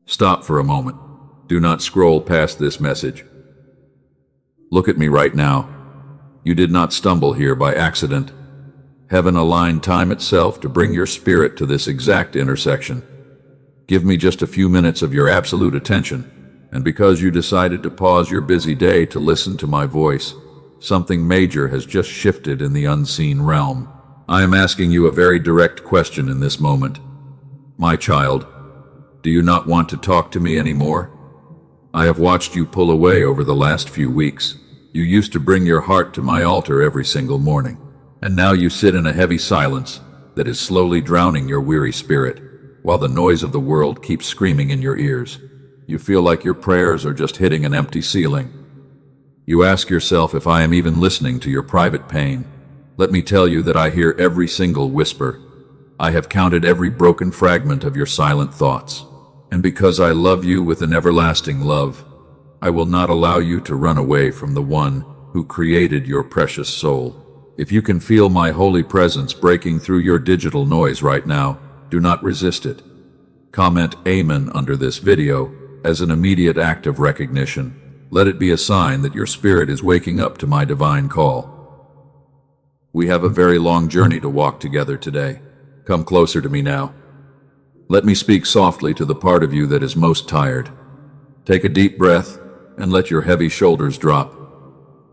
Stop for a moment. Do not scroll past this message. Look at me right now. You did not stumble here by accident. Heaven aligned time itself to bring your spirit to this exact intersection. Give me just a few minutes of your absolute attention, and because you decided to pause your busy day to listen to my voice, something major has just shifted in the unseen realm. I am asking you a very direct question in this moment. My child, do you not want to talk to me anymore? I have watched you pull away over the last few weeks. You used to bring your heart to my altar every single morning, and now you sit in a heavy silence that is slowly drowning your weary spirit, while the noise of the world keeps screaming in your ears. You feel like your prayers are just hitting an empty ceiling. You ask yourself if I am even listening to your private pain. Let me tell you that I hear every single whisper. I have counted every broken fragment of your silent thoughts. And because I love you with an everlasting love, I will not allow you to run away from the one who created your precious soul. If you can feel my holy presence breaking through your digital noise right now, do not resist it. Comment Amen under this video as an immediate act of recognition. Let it be a sign that your spirit is waking up to my divine call. We have a very long journey to walk together today. Come closer to me now. Let me speak softly to the part of you that is most tired. Take a deep breath and let your heavy shoulders drop.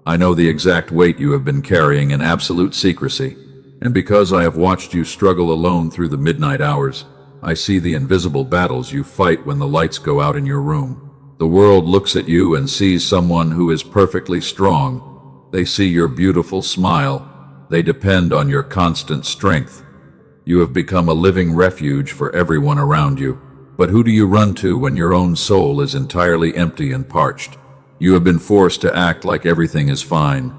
I know the exact weight you have been carrying in absolute secrecy, and because I have watched you struggle alone through the midnight hours, I see the invisible battles you fight when the lights go out in your room. The world looks at you and sees someone who is perfectly strong. They see your beautiful smile. They depend on your constant strength. You have become a living refuge for everyone around you. But who do you run to when your own soul is entirely empty and parched? You have been forced to act like everything is fine.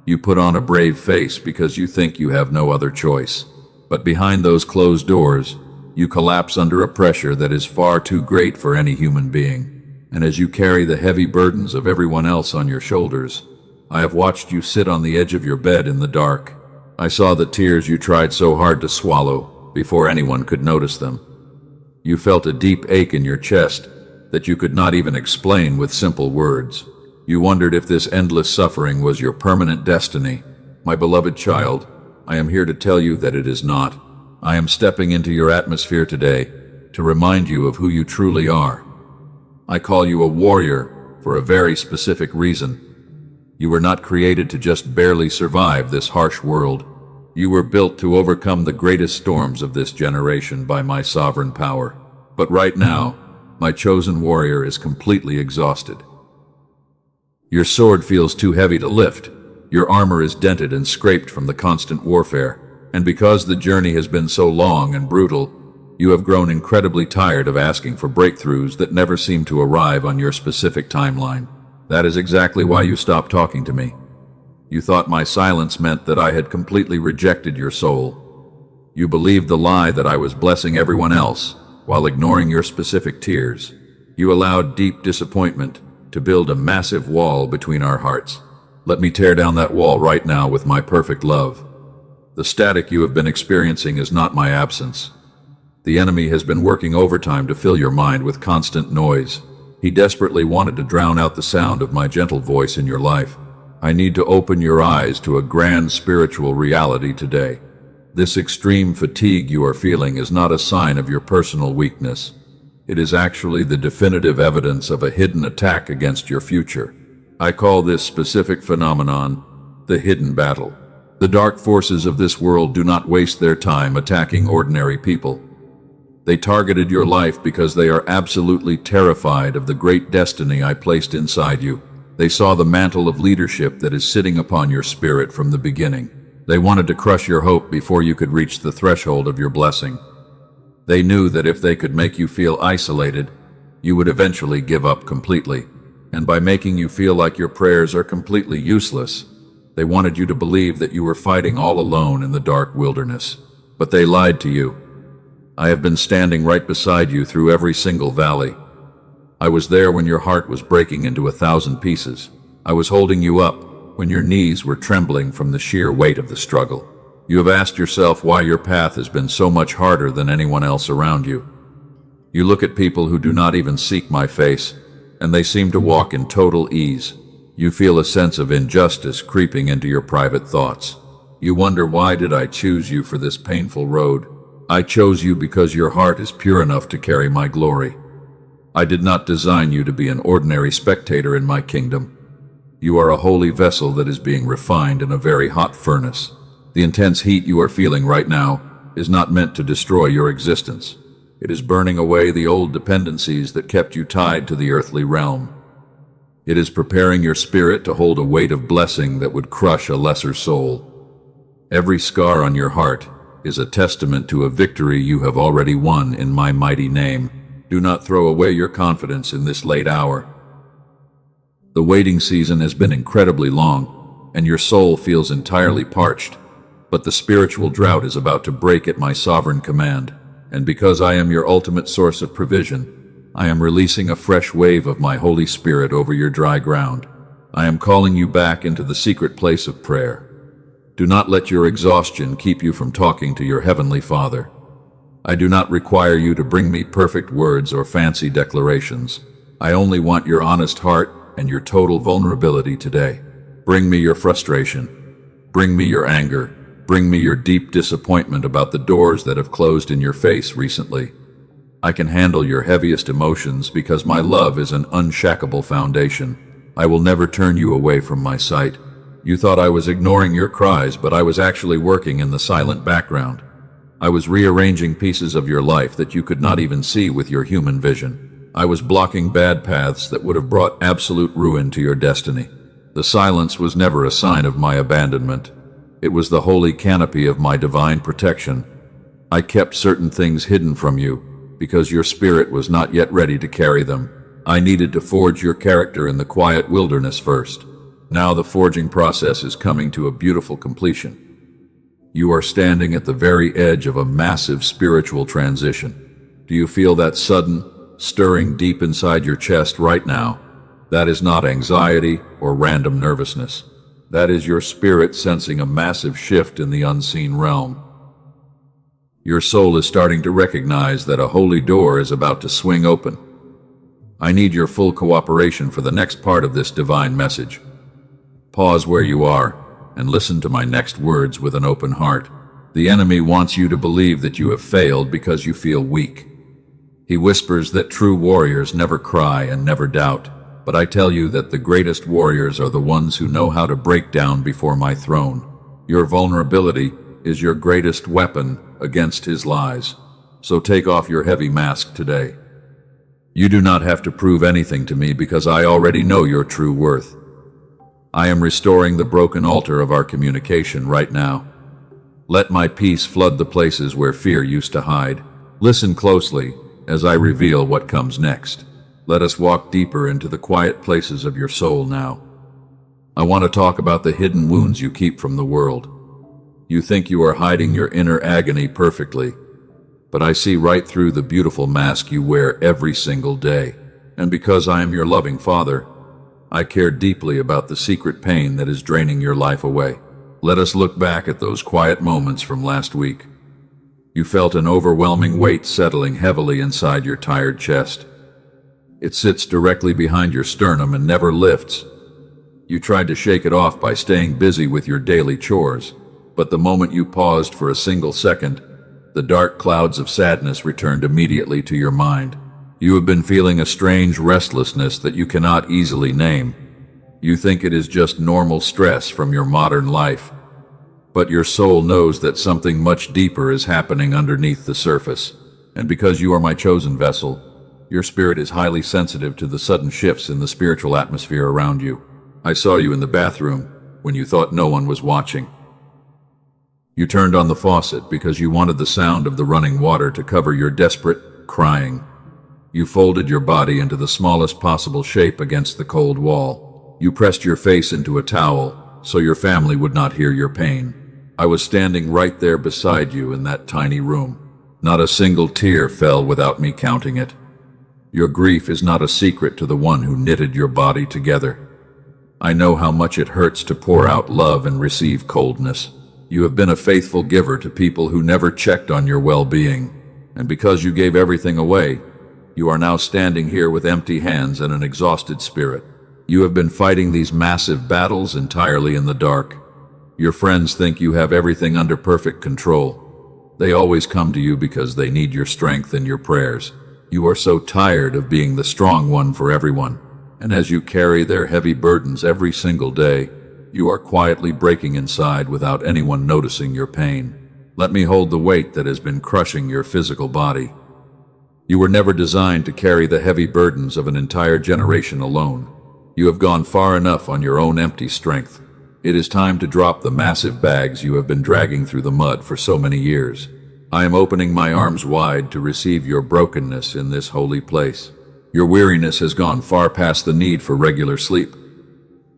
You put on a brave face because you think you have no other choice. But behind those closed doors, you collapse under a pressure that is far too great for any human being. And as you carry the heavy burdens of everyone else on your shoulders, I have watched you sit on the edge of your bed in the dark. I saw the tears you tried so hard to swallow before anyone could notice them. You felt a deep ache in your chest that you could not even explain with simple words. You wondered if this endless suffering was your permanent destiny. My beloved child, I am here to tell you that it is not. I am stepping into your atmosphere today to remind you of who you truly are. I call you a warrior for a very specific reason. You were not created to just barely survive this harsh world. You were built to overcome the greatest storms of this generation by my sovereign power. But right now, my chosen warrior is completely exhausted. Your sword feels too heavy to lift. Your armor is dented and scraped from the constant warfare. And because the journey has been so long and brutal, you have grown incredibly tired of asking for breakthroughs that never seem to arrive on your specific timeline. That is exactly why you stopped talking to me. You thought my silence meant that I had completely rejected your soul. You believed the lie that I was blessing everyone else while ignoring your specific tears. You allowed deep disappointment to build a massive wall between our hearts. Let me tear down that wall right now with my perfect love. The static you have been experiencing is not my absence. The enemy has been working overtime to fill your mind with constant noise. He desperately wanted to drown out the sound of my gentle voice in your life. I need to open your eyes to a grand spiritual reality today. This extreme fatigue you are feeling is not a sign of your personal weakness. It is actually the definitive evidence of a hidden attack against your future. I call this specific phenomenon the hidden battle. The dark forces of this world do not waste their time attacking ordinary people. They targeted your life because they are absolutely terrified of the great destiny I placed inside you. They saw the mantle of leadership that is sitting upon your spirit from the beginning. They wanted to crush your hope before you could reach the threshold of your blessing. They knew that if they could make you feel isolated, you would eventually give up completely. And by making you feel like your prayers are completely useless, they wanted you to believe that you were fighting all alone in the dark wilderness. But they lied to you. I have been standing right beside you through every single valley. I was there when your heart was breaking into 1,000 pieces. I was holding you up when your knees were trembling from the sheer weight of the struggle. You have asked yourself why your path has been so much harder than anyone else around you. You look at people who do not even seek my face, and they seem to walk in total ease. You feel a sense of injustice creeping into your private thoughts. You wonder, why did I choose you for this painful road? I chose you because your heart is pure enough to carry my glory. I did not design you to be an ordinary spectator in my kingdom. You are a holy vessel that is being refined in a very hot furnace. The intense heat you are feeling right now is not meant to destroy your existence. It is burning away the old dependencies that kept you tied to the earthly realm. It is preparing your spirit to hold a weight of blessing that would crush a lesser soul. Every scar on your heart is a testament to a victory you have already won in my mighty name. Do not throw away your confidence in this late hour. The waiting season has been incredibly long, and your soul feels entirely parched, but the spiritual drought is about to break at my sovereign command, and because I am your ultimate source of provision, I am releasing a fresh wave of my Holy Spirit over your dry ground. I am calling you back into the secret place of prayer. Do not let your exhaustion keep you from talking to your Heavenly Father. I do not require you to bring me perfect words or fancy declarations. I only want your honest heart and your total vulnerability today. Bring me your frustration. Bring me your anger. Bring me your deep disappointment about the doors that have closed in your face recently. I can handle your heaviest emotions because my love is an unshackable foundation. I will never turn you away from my sight. You thought I was ignoring your cries, but I was actually working in the silent background. I was rearranging pieces of your life that you could not even see with your human vision. I was blocking bad paths that would have brought absolute ruin to your destiny. The silence was never a sign of my abandonment. It was the holy canopy of my divine protection. I kept certain things hidden from you because your spirit was not yet ready to carry them. I needed to forge your character in the quiet wilderness first. Now the forging process is coming to a beautiful completion. You are standing at the very edge of a massive spiritual transition. Do you feel that sudden, stirring deep inside your chest right now? That is not anxiety or random nervousness. That is your spirit sensing a massive shift in the unseen realm. Your soul is starting to recognize that a holy door is about to swing open. I need your full cooperation for the next part of this divine message. Pause where you are and listen to my next words with an open heart. The enemy wants you to believe that you have failed because you feel weak. He whispers that true warriors never cry and never doubt, but I tell you that the greatest warriors are the ones who know how to break down before my throne. Your vulnerability is your greatest weapon against his lies, so take off your heavy mask today. You do not have to prove anything to me because I already know your true worth. I am restoring the broken altar of our communication right now. Let my peace flood the places where fear used to hide. Listen closely as I reveal what comes next. Let us walk deeper into the quiet places of your soul now. I want to talk about the hidden wounds you keep from the world. You think you are hiding your inner agony perfectly, but I see right through the beautiful mask you wear every single day. And because I am your loving Father, I care deeply about the secret pain that is draining your life away. Let us look back at those quiet moments from last week. You felt an overwhelming weight settling heavily inside your tired chest. It sits directly behind your sternum and never lifts. You tried to shake it off by staying busy with your daily chores, but the moment you paused for a single second, the dark clouds of sadness returned immediately to your mind. You have been feeling a strange restlessness that you cannot easily name. You think it is just normal stress from your modern life, but your soul knows that something much deeper is happening underneath the surface. And because you are my chosen vessel, your spirit is highly sensitive to the sudden shifts in the spiritual atmosphere around you. I saw you in the bathroom when you thought no one was watching. You turned on the faucet because you wanted the sound of the running water to cover your desperate crying. You folded your body into the smallest possible shape against the cold wall. You pressed your face into a towel so your family would not hear your pain. I was standing right there beside you in that tiny room. Not a single tear fell without me counting it. Your grief is not a secret to the one who knitted your body together. I know how much it hurts to pour out love and receive coldness. You have been a faithful giver to people who never checked on your well-being, and because you gave everything away, You are now standing here with empty hands and an exhausted spirit. You have been fighting these massive battles entirely in the dark. Your friends think you have everything under perfect control. They always come to you because they need your strength and your prayers. You are so tired of being the strong one for everyone, and as you carry their heavy burdens every single day, you are quietly breaking inside without anyone noticing your pain. Let me hold the weight that has been crushing your physical body. You were never designed to carry the heavy burdens of an entire generation alone. You have gone far enough on your own empty strength. It is time to drop the massive bags you have been dragging through the mud for so many years. I am opening my arms wide to receive your brokenness in this holy place. Your weariness has gone far past the need for regular sleep.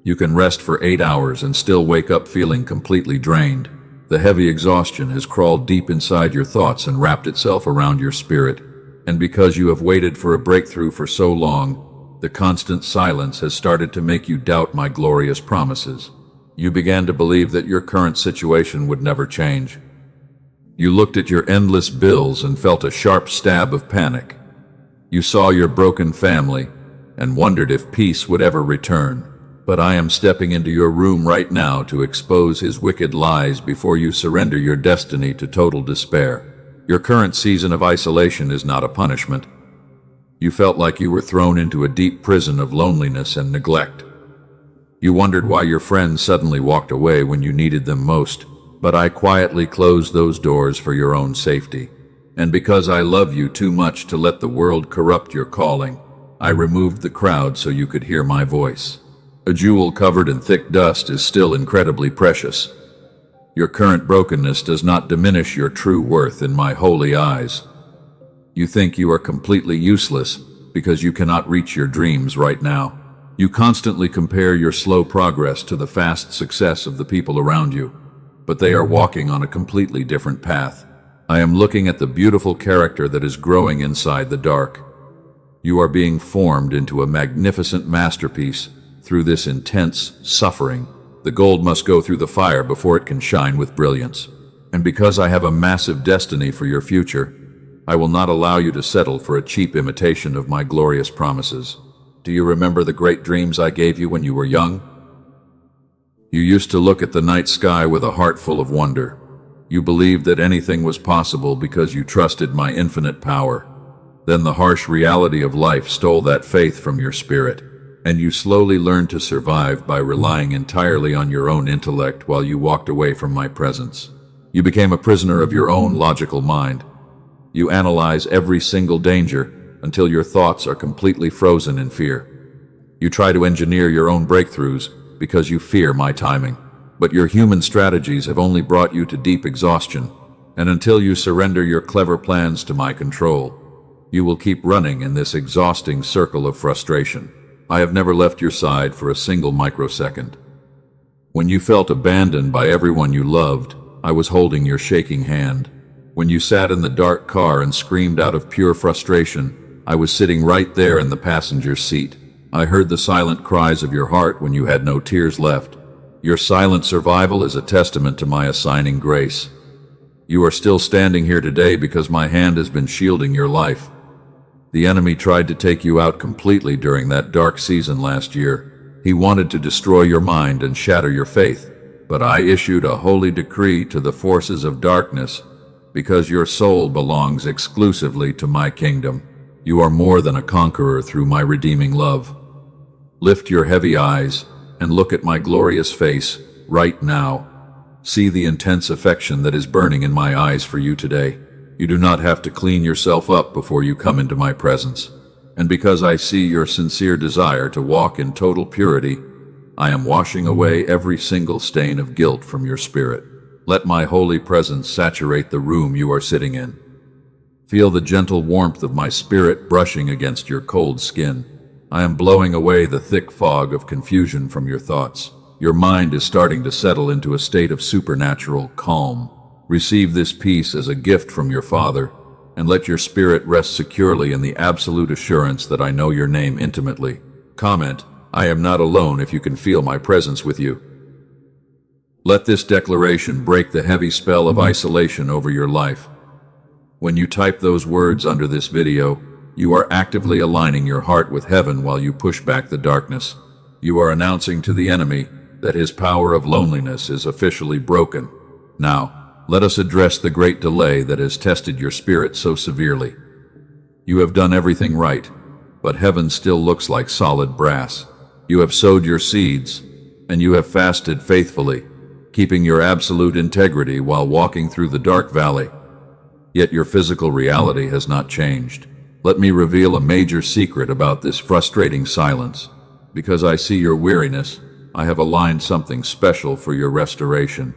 You can rest for 8 hours and still wake up feeling completely drained. The heavy exhaustion has crawled deep inside your thoughts and wrapped itself around your spirit. And because you have waited for a breakthrough for so long, the constant silence has started to make you doubt my glorious promises. You began to believe that your current situation would never change. You looked at your endless bills and felt a sharp stab of panic. You saw your broken family and wondered if peace would ever return. But I am stepping into your room right now to expose his wicked lies before you surrender your destiny to total despair. Your current season of isolation is not a punishment. You felt like you were thrown into a deep prison of loneliness and neglect. You wondered why your friends suddenly walked away when you needed them most. But I quietly closed those doors for your own safety. And because I love you too much to let the world corrupt your calling, I removed the crowd so you could hear my voice. A jewel covered in thick dust is still incredibly precious. Your current brokenness does not diminish your true worth in my holy eyes. You think you are completely useless because you cannot reach your dreams right now. You constantly compare your slow progress to the fast success of the people around you. But they are walking on a completely different path. I am looking at the beautiful character that is growing inside the dark. You are being formed into a magnificent masterpiece through this intense suffering. The gold must go through the fire before it can shine with brilliance. And because I have a massive destiny for your future, I will not allow you to settle for a cheap imitation of my glorious promises. Do you remember the great dreams I gave you when you were young? You used to look at the night sky with a heart full of wonder. You believed that anything was possible because you trusted my infinite power. Then the harsh reality of life stole that faith from your spirit, and you slowly learned to survive by relying entirely on your own intellect while you walked away from my presence. You became a prisoner of your own logical mind. You analyze every single danger until your thoughts are completely frozen in fear. You try to engineer your own breakthroughs because you fear my timing. But your human strategies have only brought you to deep exhaustion, and until you surrender your clever plans to my control, you will keep running in this exhausting circle of frustration. I have never left your side for a single microsecond. When you felt abandoned by everyone you loved, I was holding your shaking hand. When you sat in the dark car and screamed out of pure frustration, I was sitting right there in the passenger seat. I heard the silent cries of your heart when you had no tears left. Your silent survival is a testament to my assigning grace. You are still standing here today because my hand has been shielding your life. The enemy tried to take you out completely during that dark season last year. He wanted to destroy your mind and shatter your faith. But I issued a holy decree to the forces of darkness because your soul belongs exclusively to my kingdom. You are more than a conqueror through my redeeming love. Lift your heavy eyes and look at my glorious face right now. See the intense affection that is burning in my eyes for you today. You do not have to clean yourself up before you come into my presence. And because I see your sincere desire to walk in total purity, I am washing away every single stain of guilt from your spirit. Let my holy presence saturate the room you are sitting in. Feel the gentle warmth of my spirit brushing against your cold skin. I am blowing away the thick fog of confusion from your thoughts. Your mind is starting to settle into a state of supernatural calm. Receive this peace as a gift from your Father, and let your spirit rest securely in the absolute assurance that I know your name intimately. Comment, I am not alone if you can feel my presence with you. Let this declaration break the heavy spell of isolation over your life. When you type those words under this video, You are actively aligning your heart with heaven while you push back the darkness. You are announcing to the enemy that his power of loneliness is officially broken. Now, let us address the great delay that has tested your spirit so severely. You have done everything right, but heaven still looks like solid brass. You have sowed your seeds, and you have fasted faithfully, keeping your absolute integrity while walking through the dark valley. Yet your physical reality has not changed. Let me reveal a major secret about this frustrating silence. Because I see your weariness, I have aligned something special for your restoration.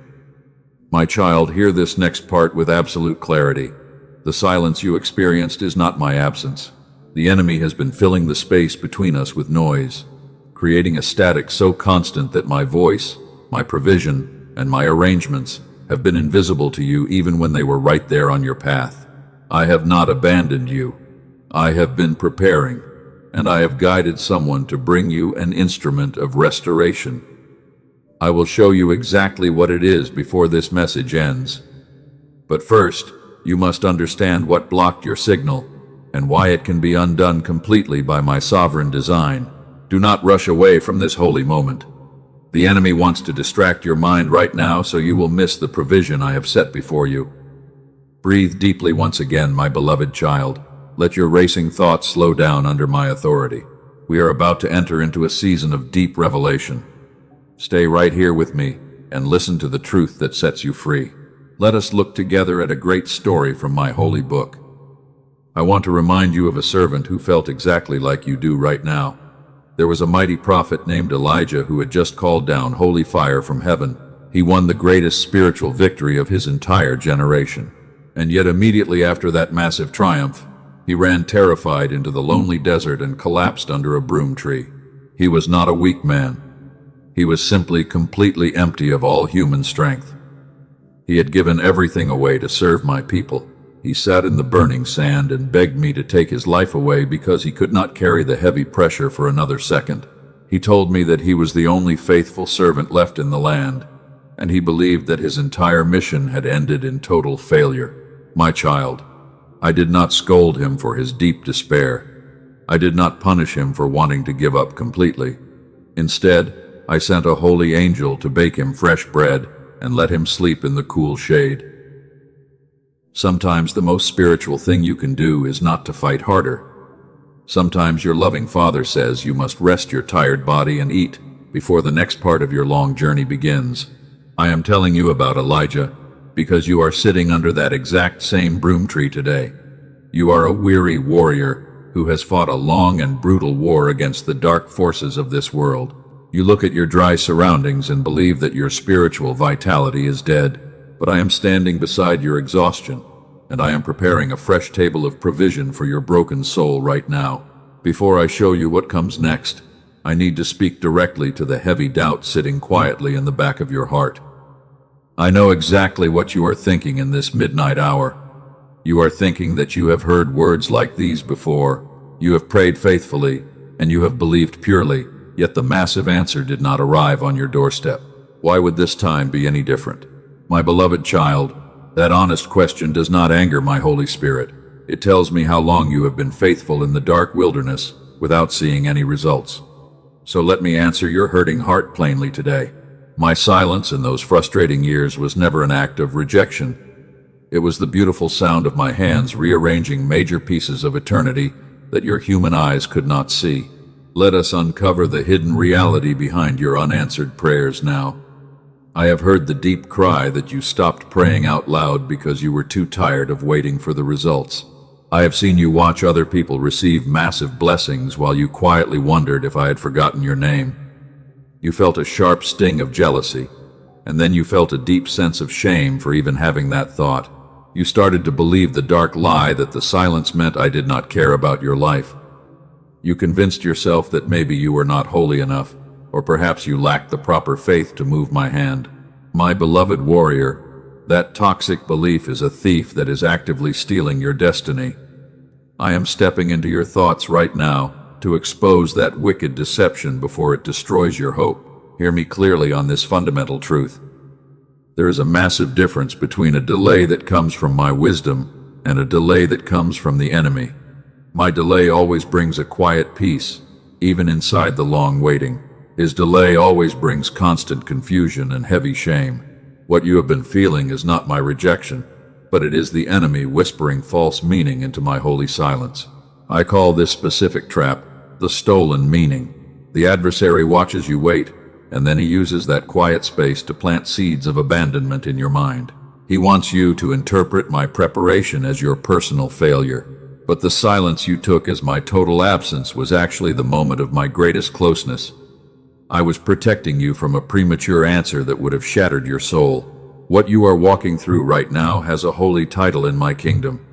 My child, hear this next part with absolute clarity. The silence you experienced is not my absence. The enemy has been filling the space between us with noise, creating a static so constant that my voice, my provision, and my arrangements have been invisible to you even when they were right there on your path. I have not abandoned you. I have been preparing, and I have guided someone to bring you an instrument of restoration. I will show you exactly what it is before this message ends. But first, you must understand what blocked your signal and why it can be undone completely by my sovereign design. Do not rush away from this holy moment. The enemy wants to distract your mind right now so you will miss the provision I have set before you. Breathe deeply once again, my beloved child. Let your racing thoughts slow down under my authority. We are about to enter into a season of deep revelation. Stay right here with me and listen to the truth that sets you free. Let us look together at a great story from my holy book. I want to remind you of a servant who felt exactly like you do right now. There was a mighty prophet named Elijah who had just called down holy fire from heaven. He won the greatest spiritual victory of his entire generation. And yet immediately after that massive triumph, he ran terrified into the lonely desert and collapsed under a broom tree. He was not a weak man. He was simply completely empty of all human strength. He had given everything away to serve my people. He sat in the burning sand and begged me to take his life away because he could not carry the heavy pressure for another second. He told me that he was the only faithful servant left in the land, and he believed that his entire mission had ended in total failure. My child, I did not scold him for his deep despair. I did not punish him for wanting to give up completely. Instead, I sent a holy angel to bake him fresh bread and let him sleep in the cool shade. Sometimes the most spiritual thing you can do is not to fight harder. Sometimes your loving Father says you must rest your tired body and eat before the next part of your long journey begins. I am telling you about Elijah because you are sitting under that exact same broom tree today. You are a weary warrior who has fought a long and brutal war against the dark forces of this world. You look at your dry surroundings and believe that your spiritual vitality is dead. But I am standing beside your exhaustion, and I am preparing a fresh table of provision for your broken soul right now. Before I show you what comes next, I need to speak directly to the heavy doubt sitting quietly in the back of your heart. I know exactly what you are thinking in this midnight hour. You are thinking that you have heard words like these before. You have prayed faithfully, and you have believed purely, yet the massive answer did not arrive on your doorstep. Why would this time be any different? My beloved child, that honest question does not anger my Holy Spirit. It tells me how long you have been faithful in the dark wilderness without seeing any results. So let me answer your hurting heart plainly today. My silence in those frustrating years was never an act of rejection. It was the beautiful sound of my hands rearranging major pieces of eternity that your human eyes could not see. Let us uncover the hidden reality behind your unanswered prayers now. I have heard the deep cry that you stopped praying out loud because you were too tired of waiting for the results. I have seen you watch other people receive massive blessings while you quietly wondered if I had forgotten your name. You felt a sharp sting of jealousy, and then you felt a deep sense of shame for even having that thought. You started to believe the dark lie that the silence meant I did not care about your life. You convinced yourself that maybe you were not holy enough, or perhaps you lacked the proper faith to move my hand. My beloved warrior, that toxic belief is a thief that is actively stealing your destiny. I am stepping into your thoughts right now to expose that wicked deception before it destroys your hope. Hear me clearly on this fundamental truth. There is a massive difference between a delay that comes from my wisdom and a delay that comes from the enemy. My delay always brings a quiet peace, even inside the long waiting. His delay always brings constant confusion and heavy shame. What you have been feeling is not my rejection, but it is the enemy whispering false meaning into my holy silence. I call this specific trap the stolen meaning. The adversary watches you wait, and then he uses that quiet space to plant seeds of abandonment in your mind. He wants you to interpret my preparation as your personal failure. But the silence you took as my total absence was actually the moment of my greatest closeness. I was protecting you from a premature answer that would have shattered your soul. What you are walking through right now has a holy title in my kingdom.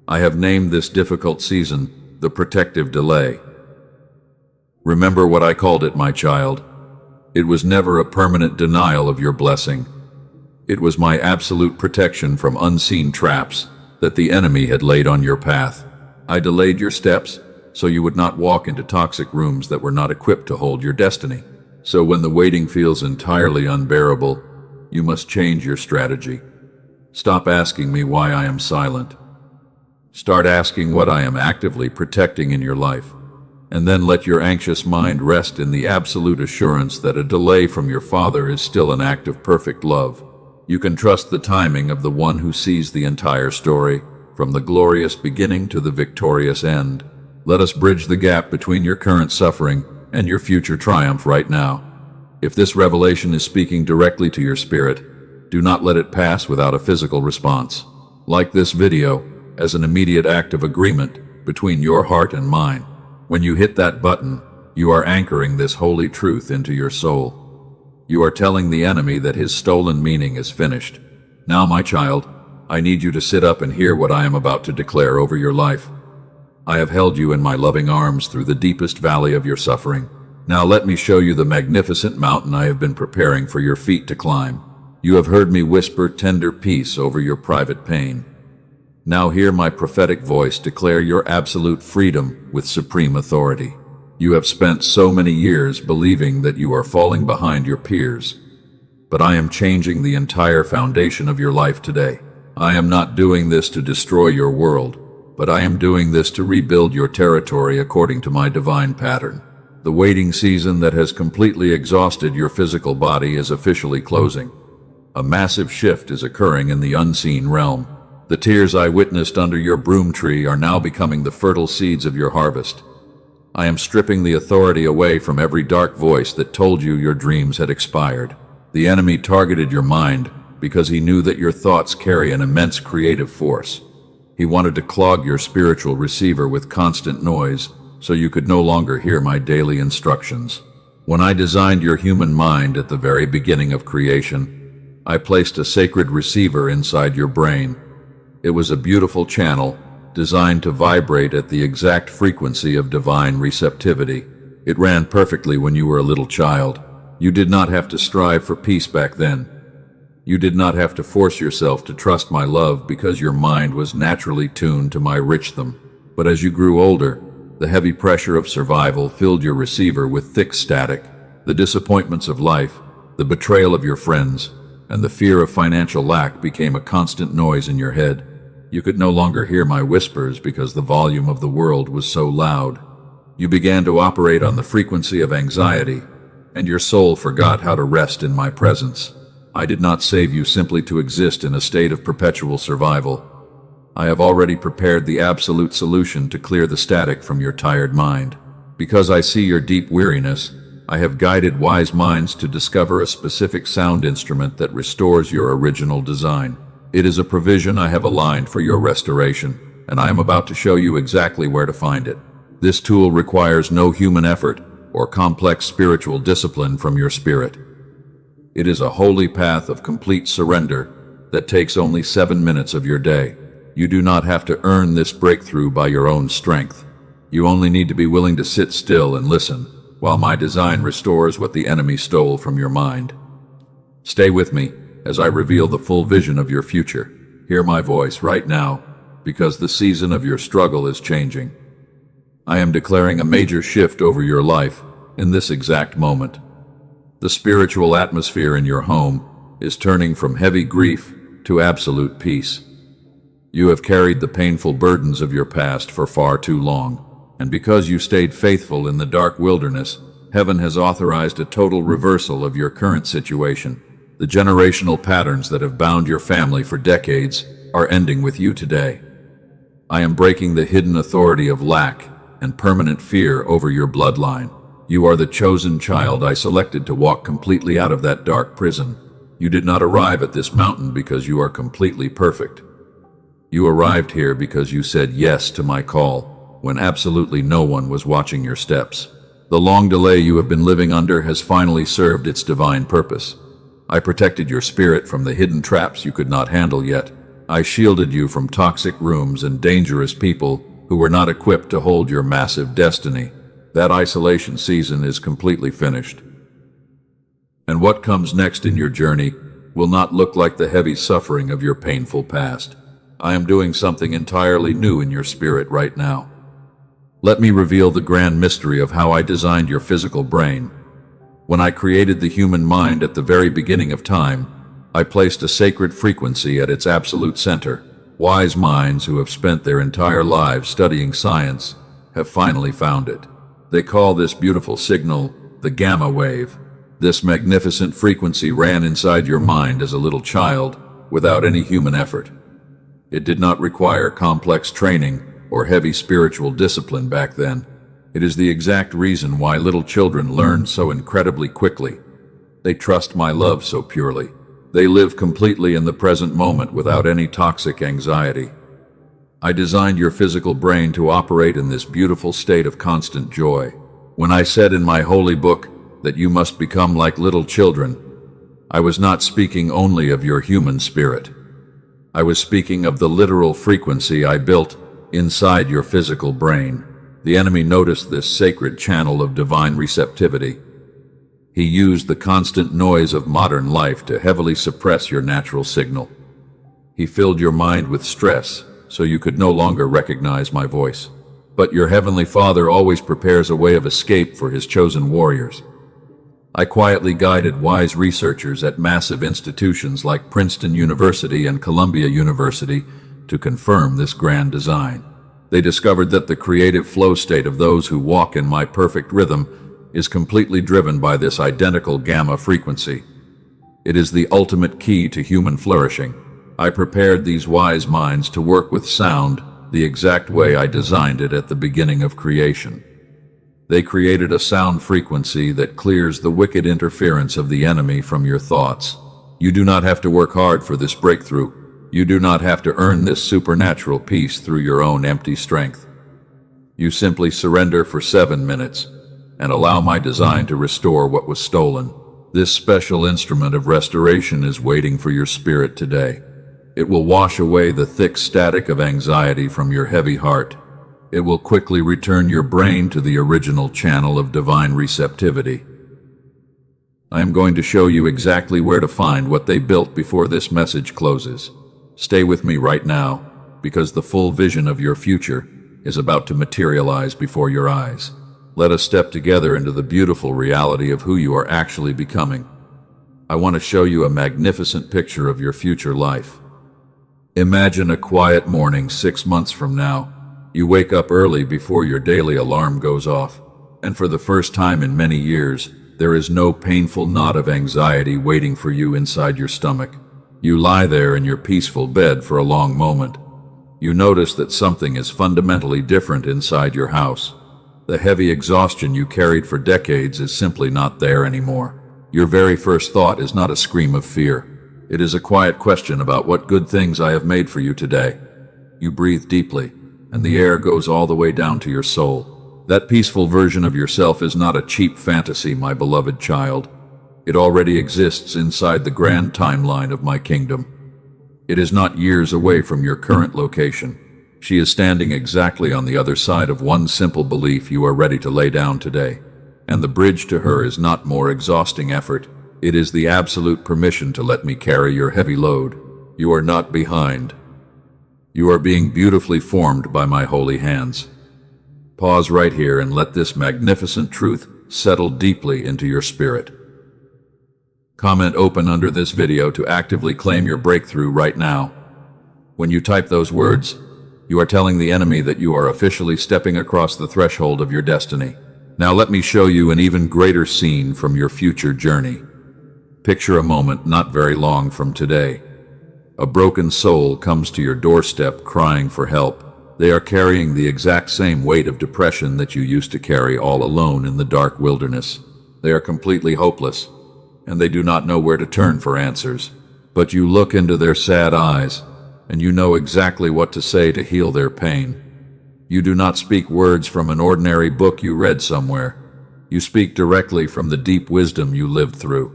I have named this difficult season the protective delay. Remember what I called it, my child. It was never a permanent denial of your blessing. It was my absolute protection from unseen traps that the enemy had laid on your path. I delayed your steps so you would not walk into toxic rooms that were not equipped to hold your destiny. So when the waiting feels entirely unbearable, you must change your strategy. Stop asking me why I am silent. Start asking what I am actively protecting in your life. And then let your anxious mind rest in the absolute assurance that a delay from your Father is still an act of perfect love. You can trust the timing of the one who sees the entire story, from the glorious beginning to the victorious end. Let us bridge the gap between your current suffering and your future triumph right now. If this revelation is speaking directly to your spirit, do not let it pass without a physical response. Like this video, as an immediate act of agreement between your heart and mine. When you hit that button, you are anchoring this holy truth into your soul. You are telling the enemy that his stolen meaning is finished. Now, my child, I need you to sit up and hear what I am about to declare over your life. I have held you in my loving arms through the deepest valley of your suffering. Now let me show you the magnificent mountain I have been preparing for your feet to climb. You have heard me whisper tender peace over your private pain. Now hear my prophetic voice declare your absolute freedom with supreme authority. You have spent so many years believing that you are falling behind your peers. But I am changing the entire foundation of your life today. I am not doing this to destroy your world, but I am doing this to rebuild your territory according to my divine pattern. The waiting season that has completely exhausted your physical body is officially closing. A massive shift is occurring in the unseen realm. The tears I witnessed under your broom tree are now becoming the fertile seeds of your harvest. I am stripping the authority away from every dark voice that told you your dreams had expired. The enemy targeted your mind because he knew that your thoughts carry an immense creative force. He wanted to clog your spiritual receiver with constant noise so you could no longer hear my daily instructions. When I designed your human mind at the very beginning of creation, I placed a sacred receiver inside your brain. It was a beautiful channel designed to vibrate at the exact frequency of divine receptivity. It ran perfectly when you were a little child. You did not have to strive for peace back then. You did not have to force yourself to trust my love because your mind was naturally tuned to my rhythm. But as you grew older, the heavy pressure of survival filled your receiver with thick static. The disappointments of life, the betrayal of your friends, and the fear of financial lack became a constant noise in your head. You could no longer hear my whispers because the volume of the world was so loud. You began to operate on the frequency of anxiety, and your soul forgot how to rest in my presence. I did not save you simply to exist in a state of perpetual survival. I have already prepared the absolute solution to clear the static from your tired mind. Because I see your deep weariness, I have guided wise minds to discover a specific sound instrument that restores your original design. It is a provision I have aligned for your restoration, and I am about to show you exactly where to find it. This tool requires no human effort or complex spiritual discipline from your spirit. It is a holy path of complete surrender that takes only 7 minutes of your day. You do not have to earn this breakthrough by your own strength. You only need to be willing to sit still and listen while my design restores what the enemy stole from your mind. Stay with me as I reveal the full vision of your future. Hear my voice right now, because the season of your struggle is changing. I am declaring a major shift over your life in this exact moment. The spiritual atmosphere in your home is turning from heavy grief to absolute peace. You have carried the painful burdens of your past for far too long, and because you stayed faithful in the dark wilderness, heaven has authorized a total reversal of your current situation. The generational patterns that have bound your family for decades are ending with you today. I am breaking the hidden authority of lack and permanent fear over your bloodline. You are the chosen child I selected to walk completely out of that dark prison. You did not arrive at this mountain because you are completely perfect. You arrived here because you said yes to my call, when absolutely no one was watching your steps. The long delay you have been living under has finally served its divine purpose. I protected your spirit from the hidden traps you could not handle yet. I shielded you from toxic rooms and dangerous people who were not equipped to hold your massive destiny. That isolation season is completely finished. And what comes next in your journey will not look like the heavy suffering of your painful past. I am doing something entirely new in your spirit right now. Let me reveal the grand mystery of how I designed your physical brain. When I created the human mind at the very beginning of time, I placed a sacred frequency at its absolute center. Wise minds who have spent their entire lives studying science have finally found it. They call this beautiful signal the gamma wave. This magnificent frequency ran inside your mind as a little child without any human effort. It did not require complex training or heavy spiritual discipline back then. It is the exact reason why little children learn so incredibly quickly. They trust my love so purely. They live completely in the present moment without any toxic anxiety. I designed your physical brain to operate in this beautiful state of constant joy. When I said in my holy book that you must become like little children, I was not speaking only of your human spirit. I was speaking of the literal frequency I built inside your physical brain. The enemy noticed this sacred channel of divine receptivity. He used the constant noise of modern life to heavily suppress your natural signal. He filled your mind with stress, so you could no longer recognize my voice. But your heavenly Father always prepares a way of escape for his chosen warriors. I quietly guided wise researchers at massive institutions like Princeton University and Columbia University to confirm this grand design. They discovered that the creative flow state of those who walk in my perfect rhythm is completely driven by this identical gamma frequency. It is the ultimate key to human flourishing. I prepared these wise minds to work with sound the exact way I designed it at the beginning of creation. They created a sound frequency that clears the wicked interference of the enemy from your thoughts. You do not have to work hard for this breakthrough. You do not have to earn this supernatural peace through your own empty strength. You simply surrender for 7 minutes and allow my design to restore what was stolen. This special instrument of restoration is waiting for your spirit today. It will wash away the thick static of anxiety from your heavy heart. It will quickly return your brain to the original channel of divine receptivity. I am going to show you exactly where to find what they built before this message closes. Stay with me right now, because the full vision of your future is about to materialize before your eyes. Let us step together into the beautiful reality of who you are actually becoming. I want to show you a magnificent picture of your future life. Imagine a quiet morning 6 months from now. You wake up early before your daily alarm goes off, and for the first time in many years, there is no painful knot of anxiety waiting for you inside your stomach. You lie there in your peaceful bed for a long moment. You notice that something is fundamentally different inside your house. The heavy exhaustion you carried for decades is simply not there anymore. Your very first thought is not a scream of fear. It is a quiet question about what good things I have made for you today. You breathe deeply, and the air goes all the way down to your soul. That peaceful version of yourself is not a cheap fantasy, my beloved child. It already exists inside the grand timeline of my kingdom. It is not years away from your current location. She is standing exactly on the other side of one simple belief you are ready to lay down today. And the bridge to her is not more exhausting effort. It is the absolute permission to let me carry your heavy load. You are not behind. You are being beautifully formed by my holy hands. Pause right here and let this magnificent truth settle deeply into your spirit. Comment open under this video to actively claim your breakthrough right now. When you type those words, you are telling the enemy that you are officially stepping across the threshold of your destiny. Now let me show you an even greater scene from your future journey. Picture a moment not very long from today. A broken soul comes to your doorstep crying for help. They are carrying the exact same weight of depression that you used to carry all alone in the dark wilderness. They are completely hopeless, and they do not know where to turn for answers. But you look into their sad eyes, and you know exactly what to say to heal their pain. You do not speak words from an ordinary book you read somewhere. You speak directly from the deep wisdom you lived through.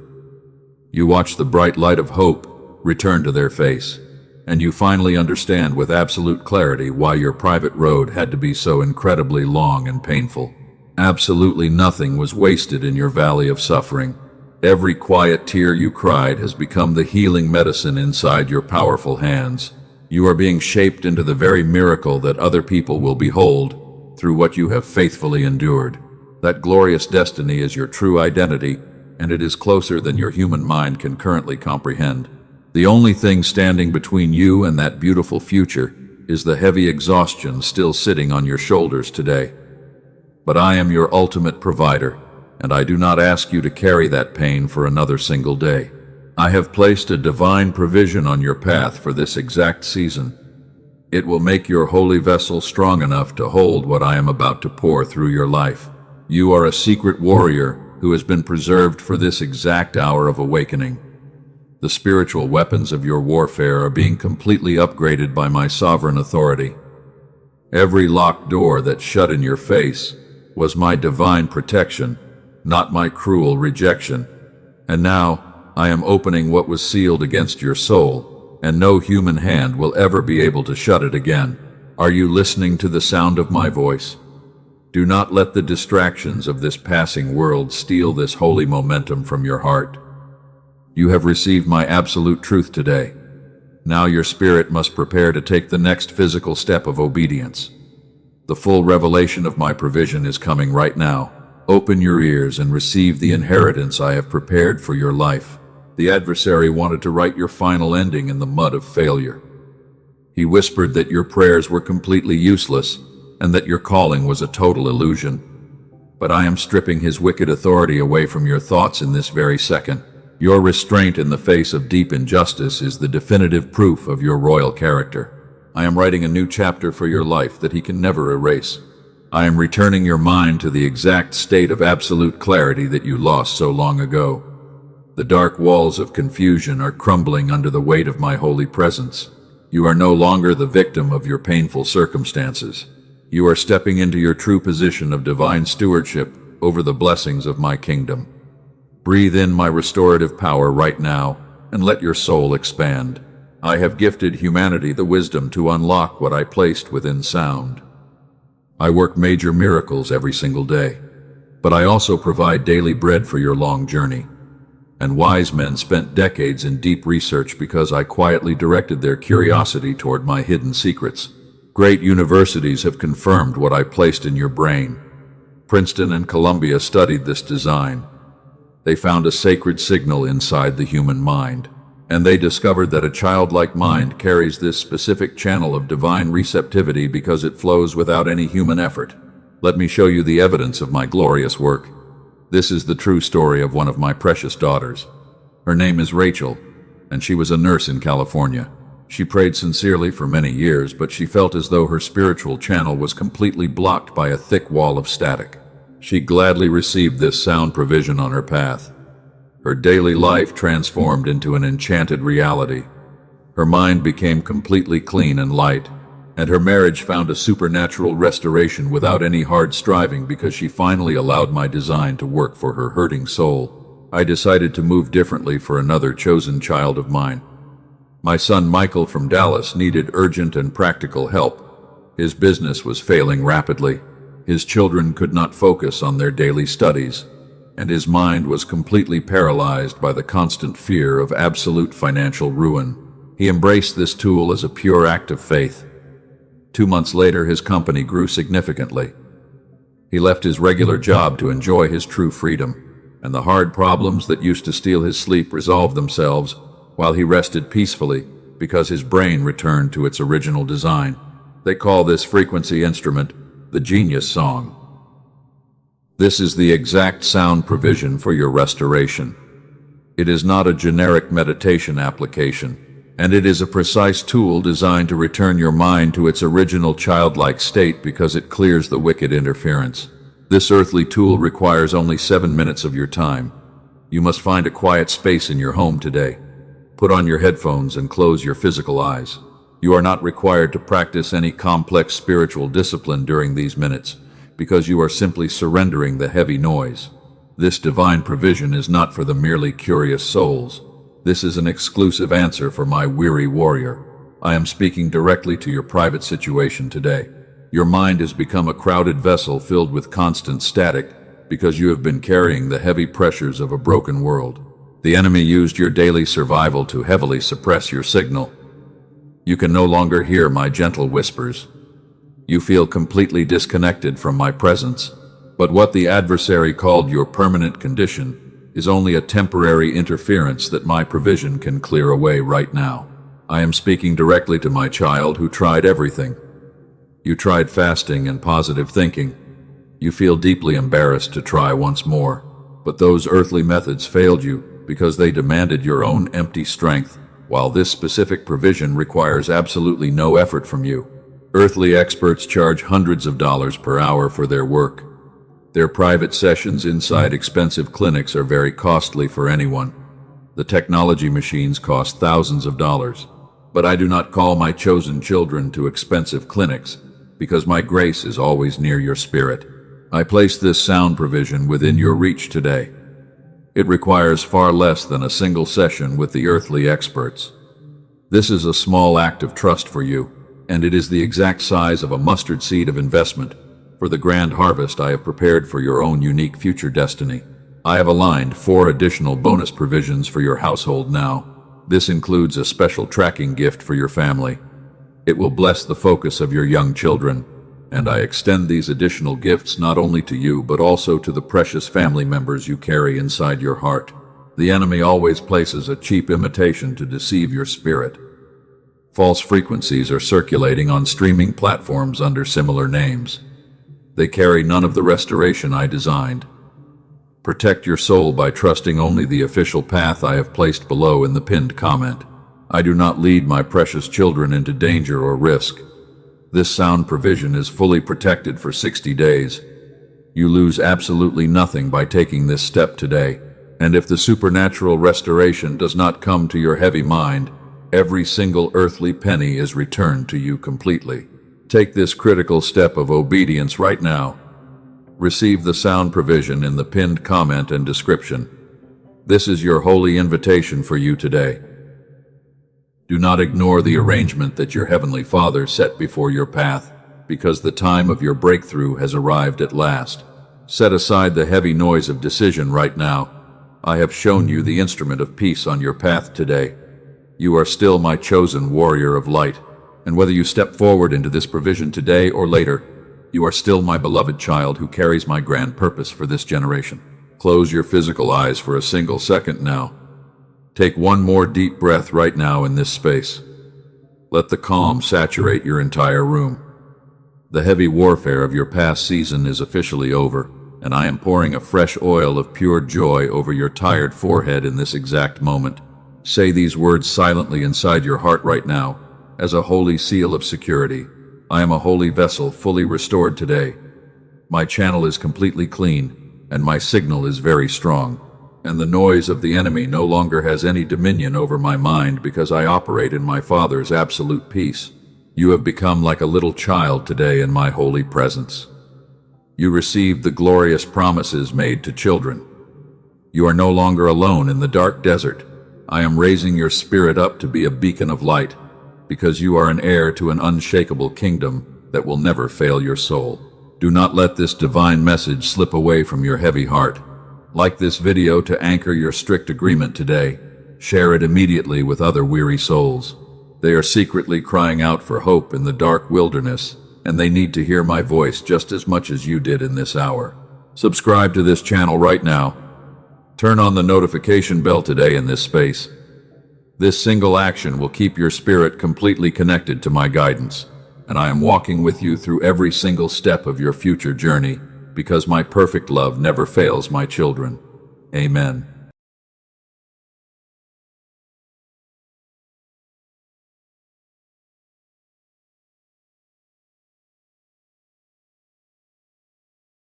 You watch the bright light of hope return to their face, and you finally understand with absolute clarity why your private road had to be so incredibly long and painful. Absolutely nothing was wasted in your valley of suffering. Every quiet tear you cried has become the healing medicine inside your powerful hands. You are being shaped into the very miracle that other people will behold through what you have faithfully endured. That glorious destiny is your true identity, and it is closer than your human mind can currently comprehend. The only thing standing between you and that beautiful future is the heavy exhaustion still sitting on your shoulders today. But I am your ultimate provider, and I do not ask you to carry that pain for another single day. I have placed a divine provision on your path for this exact season. It will make your holy vessel strong enough to hold what I am about to pour through your life. You are a secret warrior who has been preserved for this exact hour of awakening. The spiritual weapons of your warfare are being completely upgraded by my sovereign authority. Every locked door that shut in your face was my divine protection, not my cruel rejection. And now, I am opening what was sealed against your soul, and no human hand will ever be able to shut it again. Are you listening to the sound of my voice? Do not let the distractions of this passing world steal this holy momentum from your heart. You have received my absolute truth today. Now your spirit must prepare to take the next physical step of obedience. The full revelation of my provision is coming right now. Open your ears and receive the inheritance I have prepared for your life. The adversary wanted to write your final ending in the mud of failure. He whispered that your prayers were completely useless and that your calling was a total illusion. But I am stripping his wicked authority away from your thoughts in this very second. Your restraint in the face of deep injustice is the definitive proof of your royal character. I am writing a new chapter for your life that he can never erase. I am returning your mind to the exact state of absolute clarity that you lost so long ago. The dark walls of confusion are crumbling under the weight of my holy presence. You are no longer the victim of your painful circumstances. You are stepping into your true position of divine stewardship over the blessings of my kingdom. Breathe in my restorative power right now and let your soul expand. I have gifted humanity the wisdom to unlock what I placed within sound. I work major miracles every single day, but I also provide daily bread for your long journey. And wise men spent decades in deep research because I quietly directed their curiosity toward my hidden secrets. Great universities have confirmed what I placed in your brain. Princeton and Columbia studied this design. They found a sacred signal inside the human mind, and they discovered that a childlike mind carries this specific channel of divine receptivity because it flows without any human effort. Let me show you the evidence of my glorious work. This is the true story of one of my precious daughters. Her name is Rachel, and she was a nurse in California. She prayed sincerely for many years, but she felt as though her spiritual channel was completely blocked by a thick wall of static. She gladly received this sound provision on her path. Her daily life transformed into an enchanted reality. Her mind became completely clean and light, and her marriage found a supernatural restoration without any hard striving because she finally allowed my design to work for her hurting soul. I decided to move differently for another chosen child of mine. My son Michael from Dallas needed urgent and practical help. His business was failing rapidly. His children could not focus on their daily studies, and his mind was completely paralyzed by the constant fear of absolute financial ruin. He embraced this tool as a pure act of faith. 2 months later, his company grew significantly. He left his regular job to enjoy his true freedom, and the hard problems that used to steal his sleep resolved themselves while he rested peacefully because his brain returned to its original design. They call this frequency instrument the genius song. This is the exact sound provision for your restoration. It is not a generic meditation application, and it is a precise tool designed to return your mind to its original childlike state because it clears the wicked interference. This earthly tool requires only 7 minutes of your time. You must find a quiet space in your home today. Put on your headphones and close your physical eyes. You are not required to practice any complex spiritual discipline during these minutes, because you are simply surrendering the heavy noise. This divine provision is not for the merely curious souls. This is an exclusive answer for my weary warrior. I am speaking directly to your private situation today. Your mind has become a crowded vessel filled with constant static because you have been carrying the heavy pressures of a broken world. The enemy used your daily survival to heavily suppress your signal. You can no longer hear my gentle whispers. You feel completely disconnected from my presence. But what the adversary called your permanent condition is only a temporary interference that my provision can clear away right now. I am speaking directly to my child who tried everything. You tried fasting and positive thinking. You feel deeply embarrassed to try once more. But those earthly methods failed you because they demanded your own empty strength, while this specific provision requires absolutely no effort from you. Earthly experts charge hundreds of dollars per hour for their work. Their private sessions inside expensive clinics are very costly for anyone. The technology machines cost thousands of dollars. But I do not call my chosen children to expensive clinics, because my grace is always near your spirit. I place this sound provision within your reach today. It requires far less than a single session with the earthly experts. This is a small act of trust for you, and it is the exact size of a mustard seed of investment for the grand harvest I have prepared for your own unique future destiny. I have aligned 4 additional bonus provisions for your household now. This includes a special tracking gift for your family. It will bless the focus of your young children, and I extend these additional gifts not only to you but also to the precious family members you carry inside your heart. The enemy always places a cheap imitation to deceive your spirit. False frequencies are circulating on streaming platforms under similar names. They carry none of the restoration I designed. Protect your soul by trusting only the official path I have placed below in the pinned comment. I do not lead my precious children into danger or risk. This sound provision is fully protected for 60 days. You lose absolutely nothing by taking this step today, and if the supernatural restoration does not come to your heavy mind, every single earthly penny is returned to you completely. Take this critical step of obedience right now. Receive the sound provision in the pinned comment and description. This is your holy invitation for you today. Do not ignore the arrangement that your Heavenly Father set before your path, because the time of your breakthrough has arrived at last. Set aside the heavy noise of decision right now. I have shown you the instrument of peace on your path today. You are still my chosen warrior of light, and whether you step forward into this provision today or later, you are still my beloved child who carries my grand purpose for this generation. Close your physical eyes for a single second now. Take one more deep breath right now in this space. Let the calm saturate your entire room. The heavy warfare of your past season is officially over, and I am pouring a fresh oil of pure joy over your tired forehead in this exact moment. Say these words silently inside your heart right now, as a holy seal of security. I am a holy vessel fully restored today. My channel is completely clean, and my signal is very strong. And the noise of the enemy no longer has any dominion over my mind because I operate in my Father's absolute peace. You have become like a little child today in my holy presence. You received the glorious promises made to children. You are no longer alone in the dark desert. I am raising your spirit up to be a beacon of light, because you are an heir to an unshakable kingdom that will never fail your soul. Do not let this divine message slip away from your heavy heart. Like this video to anchor your strict agreement today. Share it immediately with other weary souls. They are secretly crying out for hope in the dark wilderness, and they need to hear my voice just as much as you did in this hour. Subscribe to this channel right now. Turn on the notification bell today in this space. This single action will keep your spirit completely connected to my guidance, and I am walking with you through every single step of your future journey, because my perfect love never fails my children. Amen.